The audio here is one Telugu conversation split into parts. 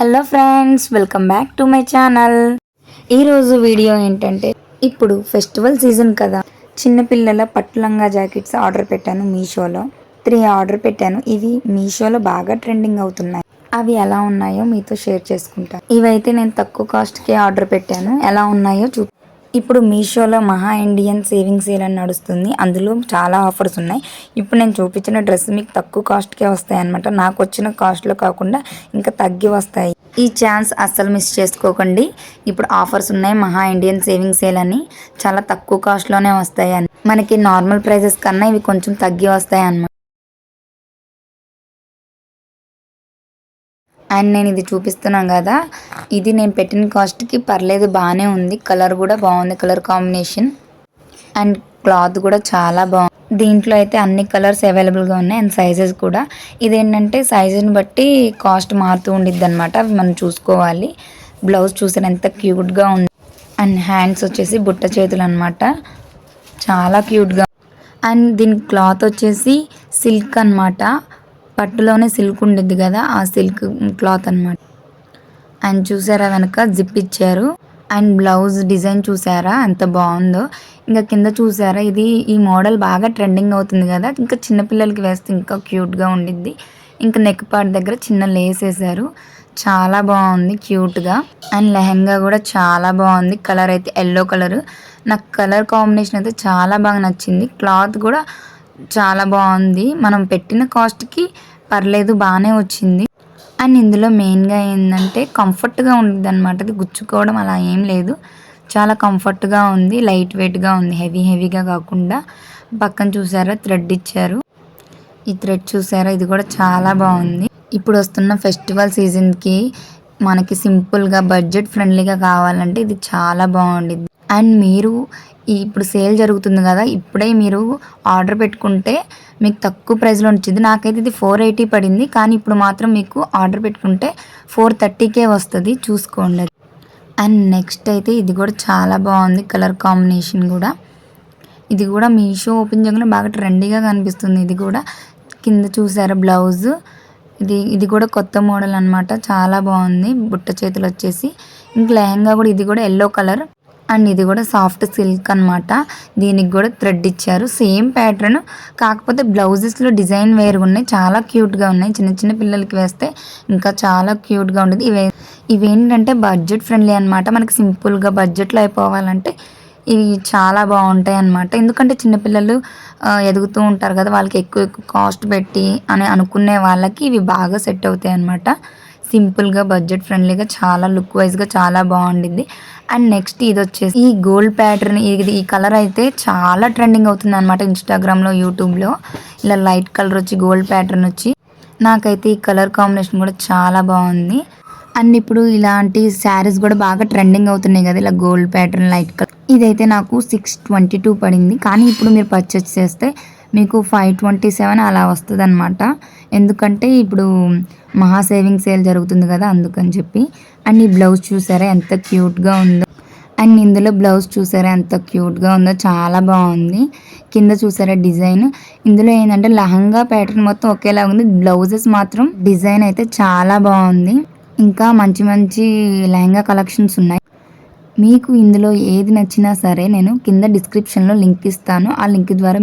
Hello friends, welcome back to my channel. ఈరోజు వీడియో ఏంటంటే, ఇప్పుడు ఫెస్టివల్ సీజన్ కదా, చిన్నపిల్లల పట్టు లంగా జాకెట్స్ ఆర్డర్ పెట్టాను మీషోలో. 3 ఆర్డర్ పెట్టాను. ఇవి మీషోలో బాగా ట్రెండింగ్ అవుతున్నాయి. అవి ఎలా ఉన్నాయో మీతో షేర్ చేసుకుంటాను. ఇవైతే నేను తక్కువ కాస్ట్కే ఆర్డర్ పెట్టాను. ఎలా ఉన్నాయో ఇప్పుడు మీషోలో మహా ఇండియన్ సేవింగ్ సేల్ అని నడుస్తుంది. అందులో చాలా ఆఫర్స్ ఉన్నాయి. ఇప్పుడు నేను చూపించిన డ్రెస్ మీకు తక్కువ కాస్ట్కే వస్తాయి అన్నమాట. నాకు వచ్చిన కాస్ట్లో కాకుండా ఇంకా తగ్గి వస్తాయి. ఈ ఛాన్స్ అస్సలు మిస్ చేసుకోకండి. ఇప్పుడు ఆఫర్స్ ఉన్నాయి. మహా ఇండియన్ సేవింగ్ సేల్ అని చాలా తక్కువ కాస్ట్లోనే వస్తాయి అని. మనకి నార్మల్ ప్రైజెస్ కన్నా ఇవి కొంచెం తగ్గి వస్తాయి అన్నమాట. అండ్ నేను ఇది చూపిస్తున్నాను కదా, ఇది నేను పెట్టిన కాస్ట్కి పర్లేదు, బాగానే ఉంది. కలర్ కూడా బాగుంది, కలర్ కాంబినేషన్. అండ్ క్లాత్ కూడా చాలా బాగుంది. దీంట్లో అయితే అన్ని కలర్స్ అవైలబుల్గా ఉన్నాయి అండ్ సైజెస్ కూడా. ఇదేంటంటే సైజుని బట్టి కాస్ట్ మారుతూ ఉండిద్ది అనమాట. అవి మనం చూసుకోవాలి. బ్లౌజ్ చూసాను ఎంత క్యూట్గా ఉంది. అండ్ హ్యాండ్స్ వచ్చేసి బుట్ట చేతులు అనమాట, చాలా క్యూట్గా. అండ్ దీని క్లాత్ వచ్చేసి సిల్క్ అనమాట. పట్టులోనే సిల్క్ ఉండిద్ది కదా, ఆ సిల్క్ క్లాత్ అనమాట. అండ్ చూసారా వెనక జిప్ ఇచ్చారు. అండ్ బ్లౌజ్ డిజైన్ చూసారా ఎంత బాగుందో. ఇంకా కింద చూసారా, ఇది ఈ మోడల్ బాగా ట్రెండింగ్ అవుతుంది కదా, ఇంకా చిన్నపిల్లలకి వేస్తే ఇంకా క్యూట్గా ఉండిద్ది. ఇంకా నెక్ పార్ట్ దగ్గర చిన్న లేస్ వేసారు, చాలా బాగుంది క్యూట్గా. అండ్ లెహంగా కూడా చాలా బాగుంది. కలర్ అయితే ఎల్లో కలర్. నాకు కలర్ కాంబినేషన్ అయితే చాలా బాగా నచ్చింది. క్లాత్ కూడా చాలా బాగుంది. మనం పెట్టిన కాస్ట్కి పర్లేదు, బాగానే వచ్చింది. అండ్ ఇందులో మెయిన్గా ఏంటంటే కంఫర్ట్గా ఉంటుంది అనమాట. అది గుచ్చుకోవడం అలా ఏం లేదు, చాలా కంఫర్ట్గా ఉంది. లైట్ వెయిట్గా ఉంది, హెవీగా కాకుండా. పక్కన చూసారా థ్రెడ్ ఇచ్చారు. ఈ థ్రెడ్ చూసారా, ఇది కూడా చాలా బాగుంది. ఇప్పుడు వస్తున్న ఫెస్టివల్ సీజన్కి మనకి సింపుల్గా బడ్జెట్ ఫ్రెండ్లీగా కావాలంటే ఇది చాలా బాగుండిద్ది. అండ్ మీరు ఇప్పుడు సేల్ జరుగుతుంది కదా, ఇప్పుడే మీరు ఆర్డర్ పెట్టుకుంటే మీకు తక్కువ ప్రైస్లో వచ్చింది. నాకైతే ఇది 480 పడింది, కానీ ఇప్పుడు మాత్రం మీకు ఆర్డర్ పెట్టుకుంటే 430కే వస్తుంది, చూసుకోండి. అండ్ నెక్స్ట్ అయితే ఇది కూడా చాలా బాగుంది, కలర్ కాంబినేషన్ కూడా. ఇది కూడా మీషో ఓపెన్ చేయగానే బాగా ట్రెండీగా కనిపిస్తుంది. ఇది కూడా కింద చూసారా బ్లౌజ్, ఇది కూడా కొత్త మోడల్ అనమాట, చాలా బాగుంది. బుట్ట చేతులు వచ్చేసి. ఇంక లెహంగా కూడా, ఇది కూడా ఎల్లో కలర్. అండ్ ఇది కూడా సాఫ్ట్ సిల్క్ అనమాట. దీనికి కూడా థ్రెడ్ ఇచ్చారు, సేమ్ ప్యాటర్న్, కాకపోతే బ్లౌజెస్లో డిజైన్ వేరుగా ఉన్నాయి, చాలా క్యూట్గా ఉన్నాయి. చిన్న పిల్లలకి వేస్తే ఇంకా చాలా క్యూట్గా ఉంటుంది. ఇవేంటంటే బడ్జెట్ ఫ్రెండ్లీ అనమాట. మనకి సింపుల్గా బడ్జెట్లో అయిపోవాలంటే ఇవి చాలా బాగుంటాయి అన్నమాట. ఎందుకంటే చిన్నపిల్లలు ఎదుగుతూ ఉంటారు కదా, వాళ్ళకి ఎక్కువ కాస్ట్ పెట్టి అని అనుకునే వాళ్ళకి ఇవి బాగా సెట్ అవుతాయి అన్నమాట. సింపుల్గా బడ్జెట్ ఫ్రెండ్లీగా చాలా లుక్ వైజ్గా చాలా బాగుండిద్ది. అండ్ నెక్స్ట్ ఇది వచ్చేసి ఈ గోల్డ్ ప్యాటర్న్. ఈ కలర్ అయితే చాలా ట్రెండింగ్ అవుతుంది అనమాట ఇన్స్టాగ్రామ్లో, యూట్యూబ్లో. ఇలా లైట్ కలర్ వచ్చి గోల్డ్ ప్యాటర్న్ వచ్చి, నాకైతే ఈ కలర్ కాంబినేషన్ కూడా చాలా బాగుంది. అండ్ ఇప్పుడు ఇలాంటి శారీస్ కూడా బాగా ట్రెండింగ్ అవుతున్నాయి కదా, ఇలా గోల్డ్ ప్యాటర్న్ లైట్ కలర్. ఇదైతే నాకు 622 పడింది, కానీ ఇప్పుడు మీరు పర్చేస్ చేస్తే మీకు 527 అలా వస్తుంది అనమాట. ఎందుకంటే ఇప్పుడు మహా సేవింగ్ సేల్ జరుగుతుంది కదా, అందుకని చెప్పి. అండ్ ఈ బ్లౌజ్ చూసారా ఎంత క్యూట్గా ఉందో. అండ్ ఇందులో బ్లౌజ్ చూసారా ఎంత క్యూట్గా ఉందో, చాలా బాగుంది. కింద చూసారా డిజైన్. ఇందులో ఏంటంటే లహంగా ప్యాటర్న్ మొత్తం ఒకేలా ఉంది, బ్లౌజెస్ మాత్రం డిజైన్ అయితే చాలా బాగుంది. ఇంకా మంచి లెహంగా కలెక్షన్స్ ఉన్నాయి. మీకు ఇందులో ఏది నచ్చినా సరే నేను కింద డిస్క్రిప్షన్లో లింక్ ఇస్తాను. ఆ లింక్ ద్వారా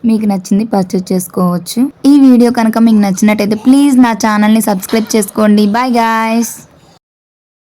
మీకు నచ్చింది పర్చేస్ చేసుకోవచ్చు. ఈ వీడియో కనుక మీకు నచ్చినట్టయితే ప్లీజ్ నా ఛానల్ని సబ్స్క్రైబ్ చేసుకోండి. Bye guys.